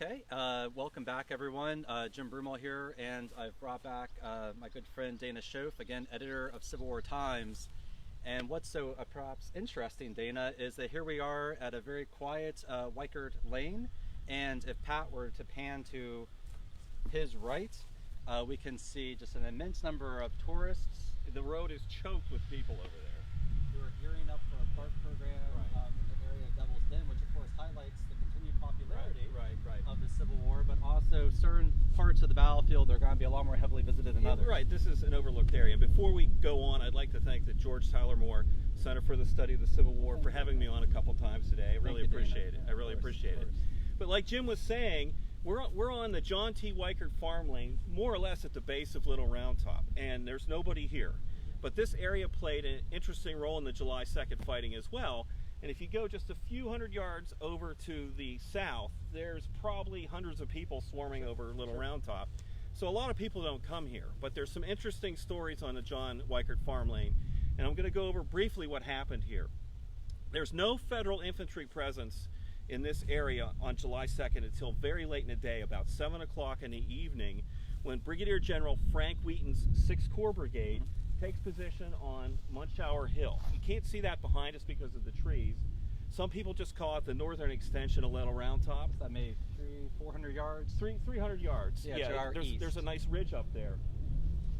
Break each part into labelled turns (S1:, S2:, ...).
S1: Okay, welcome back everyone. Jim Broomall here, and I've brought back my good friend Dana Shoaf, again editor of Civil War Times. And what's so perhaps interesting, Dana, is that here we are at a very quiet Weikert lane, and if Pat were to pan to his right, we can see just an immense number of tourists.
S2: The road is choked with people over there.
S1: Who are gearing up for a park program in the area of Devil's Den, which of course highlights the continued popularity of the Civil War, but also certain parts of the battlefield are going to be a lot more heavily visited than others.
S2: Right, this is an overlooked area. And before we go on, I'd like to thank the George Tyler Moore Center for the Study of the Civil War for having me on a couple times today. I really appreciate it. I really appreciate it. But like Jim was saying, we're on the John T. Weikert farm lane, more or less at the base of Little Round Top, and there's nobody here. But this area played an interesting role in the July 2nd fighting as well. And if you go just a few hundred yards over to the south, there's probably hundreds of people swarming over Little Round Top. So a lot of people don't come here, but there's some interesting stories on the John Weikert farm lane. And I'm going to go over briefly what happened here. There's no federal infantry presence in this area on July 2nd until very late in the day, about 7 o'clock in the evening, when Brigadier General Frank Wheaton's 6th Corps Brigade takes position on Munchauer Hill. You can't see that behind us because of the trees. Some people just call it the northern extension of Little Round Top.
S1: That may 400 yards?
S2: 300 yards.
S1: Yeah,
S2: there's a nice ridge up there.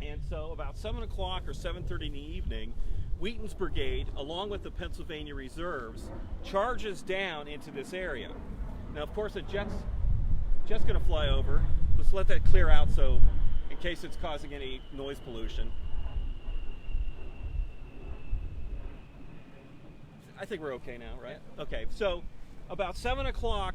S2: And so about 7 o'clock or 7:30 in the evening, Wheaton's brigade, along with the Pennsylvania Reserves, charges down into this area. Now, of course, a jet's going to fly over. Let's let that clear out so, in case it's causing any noise pollution. I think we're okay now, right?
S1: Yeah.
S2: Okay, so about 7 o'clock,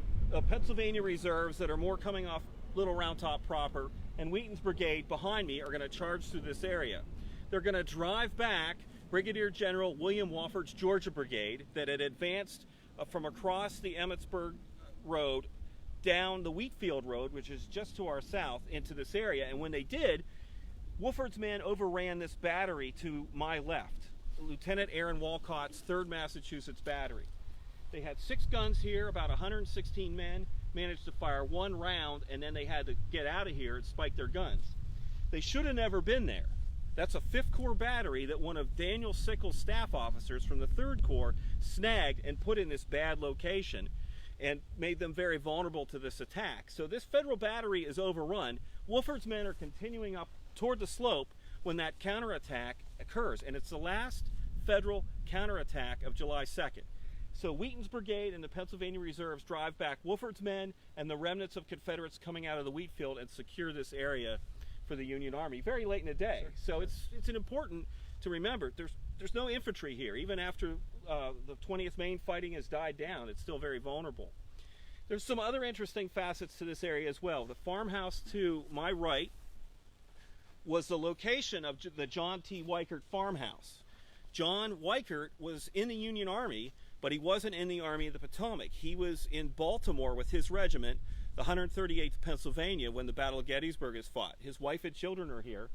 S2: Pennsylvania Reserves that are more coming off Little Round Top proper and Wheaton's brigade behind me are going to charge through this area. They're going to drive back Brigadier General William Wofford's Georgia Brigade that had advanced from across the Emmitsburg Road down the Wheatfield Road, which is just to our south, into this area. And when they did, Wofford's men overran this battery to my left. Lieutenant Aaron Walcott's 3rd Massachusetts Battery. They had 6 guns here, about 116 men, managed to fire 1 round, and then they had to get out of here and spike their guns. They should have never been there. That's a 5th Corps battery that one of Daniel Sickles' staff officers from the 3rd Corps snagged and put in this bad location and made them very vulnerable to this attack. So this federal battery is overrun. Wofford's men are continuing up toward the slope when that counterattack occurs, and it's the last federal counterattack of July 2nd. So Wheaton's brigade and the Pennsylvania Reserves drive back Wofford's men and the remnants of Confederates coming out of the wheat field and secure this area for the Union Army very late in the day. So it's an important to remember. There's no infantry here. Even after the 20th Maine fighting has died down, it's still very vulnerable. There's some other interesting facets to this area as well. The farmhouse to my right was the location of the John T. Weikert farmhouse. John Weikert was in the Union Army, but he wasn't in the Army of the Potomac. He was in Baltimore with his regiment, the 138th Pennsylvania, when the Battle of Gettysburg is fought. His wife and children are here,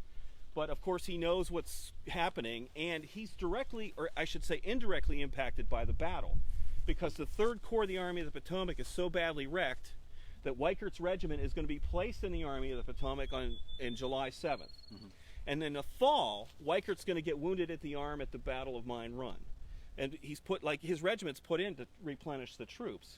S2: but of course he knows what's happening, and he's directly, or I should say indirectly, impacted by the battle, because the 3rd Corps of the Army of the Potomac is so badly wrecked that Weikert's regiment is going to be placed in the Army of the Potomac in July 7th. Mm-hmm. And in the fall, Weikert's going to get wounded at the arm at the Battle of Mine Run. And he's put, like, his regiment's put in to replenish the troops.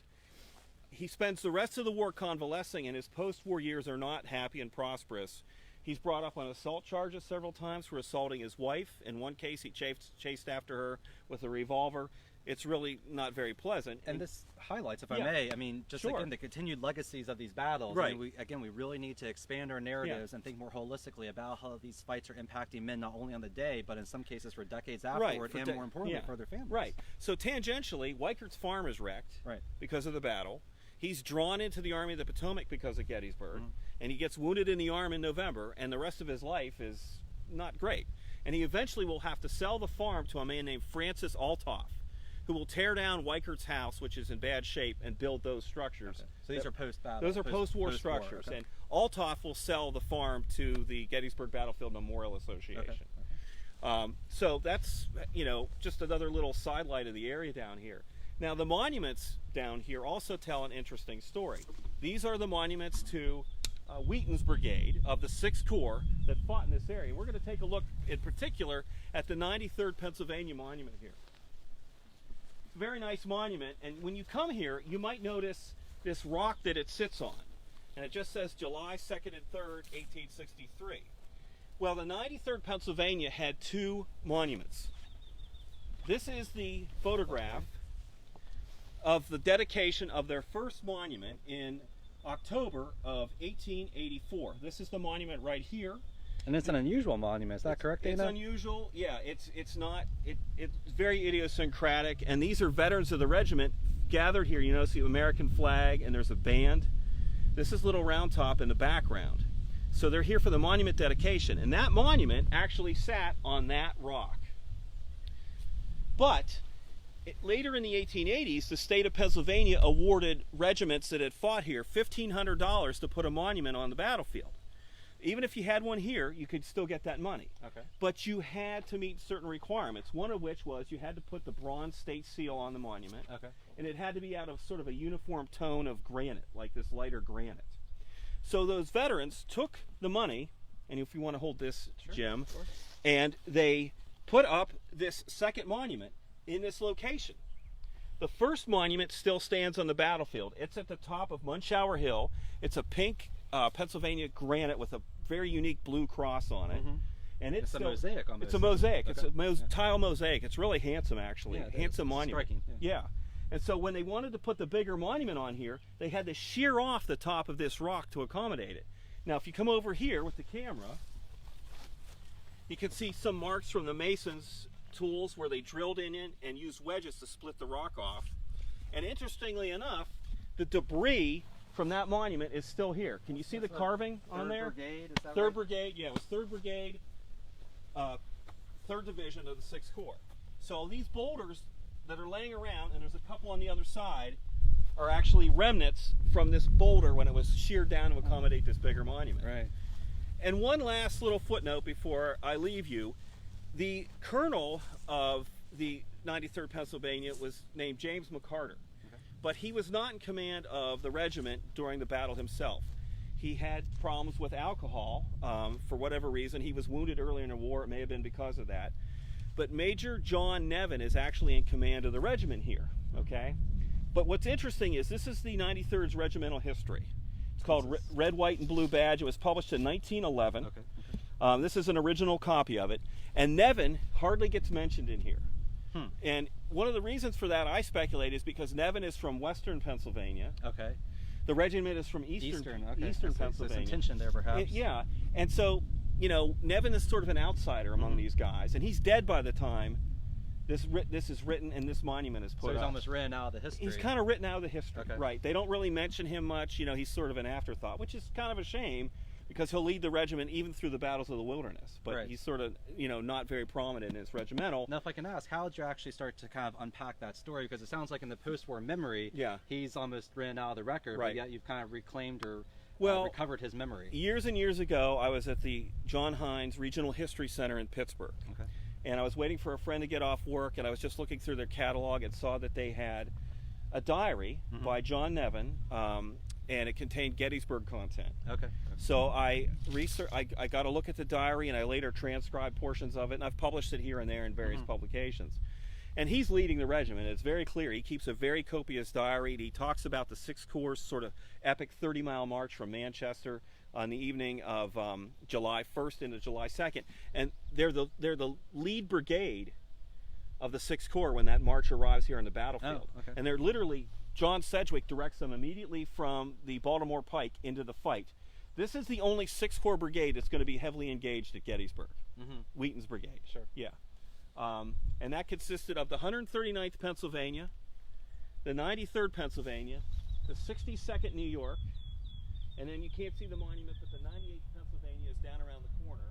S2: He spends the rest of the war convalescing, and his post-war years are not happy and prosperous. He's brought up on assault charges several times for assaulting his wife. In one case, he chased after her with a revolver. It's really not very pleasant.
S1: And this highlights, if I may, I mean, just again, the continued legacies of these battles.
S2: Right.
S1: I mean, we really need to expand our narratives and think more holistically about how these fights are impacting men not only on the day, but in some cases for decades afterward, and more importantly, for their families.
S2: Right. So tangentially, Weikert's farm is wrecked because of the battle. He's drawn into the Army of the Potomac because of Gettysburg, and he gets wounded in the arm in November, and the rest of his life is not great. And he eventually will have to sell the farm to a man named Francis Altoff, who will tear down Weikert's house, which is in bad shape, and build those structures.
S1: Okay. So these are post-battle.
S2: Those are post-war structures. Okay. And Altoff will sell the farm to the Gettysburg Battlefield Memorial Association. Okay. So that's, just another little sidelight of the area down here. Now the monuments down here also tell an interesting story. These are the monuments to Wheaton's brigade of the 6th Corps that fought in this area. We're going to take a look in particular at the 93rd Pennsylvania monument here. It's a very nice monument, and when you come here you might notice this rock that it sits on, and it just says July 2nd and 3rd, 1863. Well, the 93rd Pennsylvania had 2 monuments. This is the photograph of the dedication of their first monument in October of 1884. This is the monument right here.
S1: And it's an unusual monument, is that correct, Dana?
S2: It's unusual, yeah. It's very idiosyncratic, and these are veterans of the regiment gathered here. You notice the American flag, and there's a band. This is Little Round Top in the background. So they're here for the monument dedication, and that monument actually sat on that rock. But later in the 1880s, the state of Pennsylvania awarded regiments that had fought here $1,500 to put a monument on the battlefield. Even if you had one here, you could still get that money.
S1: Okay.
S2: But you had to meet certain requirements, one of which was you had to put the bronze state seal on the monument.
S1: Okay.
S2: And it had to be out of sort of a uniform tone of granite, like this lighter granite. So those veterans took the money, and if you want to hold this,
S1: sure,
S2: Jim, and they put up this second monument in this location. The first monument still stands on the battlefield. It's at the top of Munshauer Hill. It's a pink Pennsylvania granite with a very unique blue cross on it. And it's
S1: a mosaic almost.
S2: It's a mosaic.
S1: Okay.
S2: It's a tile mosaic. It's really handsome, actually.
S1: Yeah,
S2: handsome monument.
S1: Striking.
S2: Yeah. And so when they wanted to put the bigger monument on here, they had to shear off the top of this rock to accommodate it. Now, if you come over here with the camera, you can see some marks from the masons' tools where they drilled in and used wedges to split the rock off. And interestingly enough, the debris from that monument is still here. Can you see the carving on there?
S1: 3rd Brigade, is that
S2: 3rd
S1: right?
S2: Brigade, yeah, it was 3rd Brigade, 3rd Division of the 6th Corps. So these boulders that are laying around, and there's a couple on the other side, are actually remnants from this boulder when it was sheared down to accommodate this bigger monument.
S1: Right.
S2: And one last little footnote before I leave you. The colonel of the 93rd Pennsylvania was named James McCarter, but he was not in command of the regiment during the battle himself. He had problems with alcohol for whatever reason. He was wounded earlier in the war. It may have been because of that. But Major John Nevin is actually in command of the regiment here, okay? But what's interesting is this is the 93rd's regimental history. It's called Red, White, and Blue Badge. It was published in 1911. Okay. This is an original copy of it. And Nevin hardly gets mentioned in here. And one of the reasons for that, I speculate, is because Nevin is from western Pennsylvania.
S1: Okay.
S2: The regiment is from eastern Pennsylvania.
S1: There's some tension there, perhaps.
S2: Yeah. And so, you know, Nevin is sort of an outsider among these guys. And he's dead by the time this is written and this monument is put up.
S1: So he's almost written out of the history.
S2: He's kind of written out of the history.
S1: Okay.
S2: Right. They don't really mention him much. You know, he's sort of an afterthought, which is kind of a shame, because he'll lead the regiment even through the battles of the wilderness. But
S1: right.
S2: he's sort of, you know, not very prominent in his regimental.
S1: Now, if I can ask, how did you actually start to kind of unpack that story? Because it sounds like in the post-war memory, he's almost written out of the record,
S2: right.
S1: but yet you've kind of reclaimed or recovered his memory.
S2: Years and years ago, I was at the John Hines Regional History Center in Pittsburgh.
S1: Okay.
S2: And I was waiting for a friend to get off work, and I was just looking through their catalog and saw that they had a diary by John Nevin, and it contained Gettysburg content.
S1: Okay.
S2: So I got a look at the diary, and I later transcribed portions of it, and I've published it here and there in various publications. And he's leading the regiment. It's very clear. He keeps a very copious diary. He talks about the 6th Corps' sort of epic 30-mile march from Manchester on the evening of July 1st into July 2nd. And they're the lead brigade of the 6th Corps when that march arrives here on the battlefield.
S1: Oh, okay.
S2: And they're literally, John Sedgwick directs them immediately from the Baltimore Pike into the fight. This is the only 6th Corps brigade that's going to be heavily engaged at Gettysburg. Wheaton's brigade.
S1: Sure.
S2: Yeah. And that consisted of the 139th Pennsylvania, the 93rd Pennsylvania, the 62nd New York, and then you can't see the monument, but the 98th Pennsylvania is down around the corner.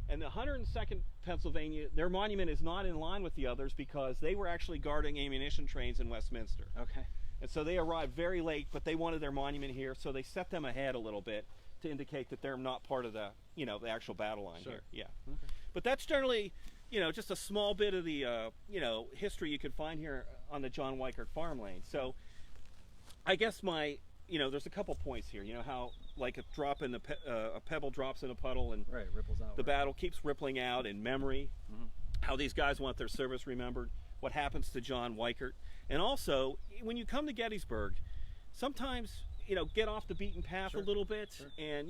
S2: And the 102nd Pennsylvania, their monument is not in line with the others because they were actually guarding ammunition trains in Westminster.
S1: Okay.
S2: And so they arrived very late, but they wanted their monument here, so they set them ahead a little bit to indicate that they're not part of the, you know, the actual battle line here. Yeah. Okay. But that's generally, you know, just a small bit of the, you know, history you could find here on the John Weikert farm lane. So I guess there's a couple points here. You know how like a pebble drops in a puddle and
S1: right, ripples out.
S2: The battle keeps rippling out in memory. How these guys want their service remembered. What happens to John Weikert. And also, when you come to Gettysburg, sometimes, get off the beaten path a little bit. And,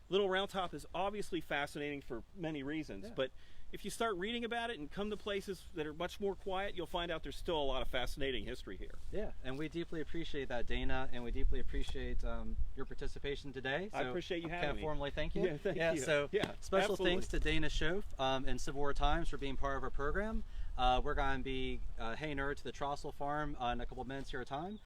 S2: Little Round Top is obviously fascinating for many reasons. But if you start reading about it and come to places that are much more quiet, you'll find out there's still a lot of fascinating history here.
S1: Yeah, and we deeply appreciate that, Dana, and we deeply appreciate your participation today. So
S2: I appreciate you having me.
S1: Formally thank you.
S2: Yeah, thank you.
S1: So special
S2: absolutely.
S1: Thanks to Dana Shoaf and Civil War Times for being part of our program. We're going to be heading over to the Trossel farm in a couple minutes here at time.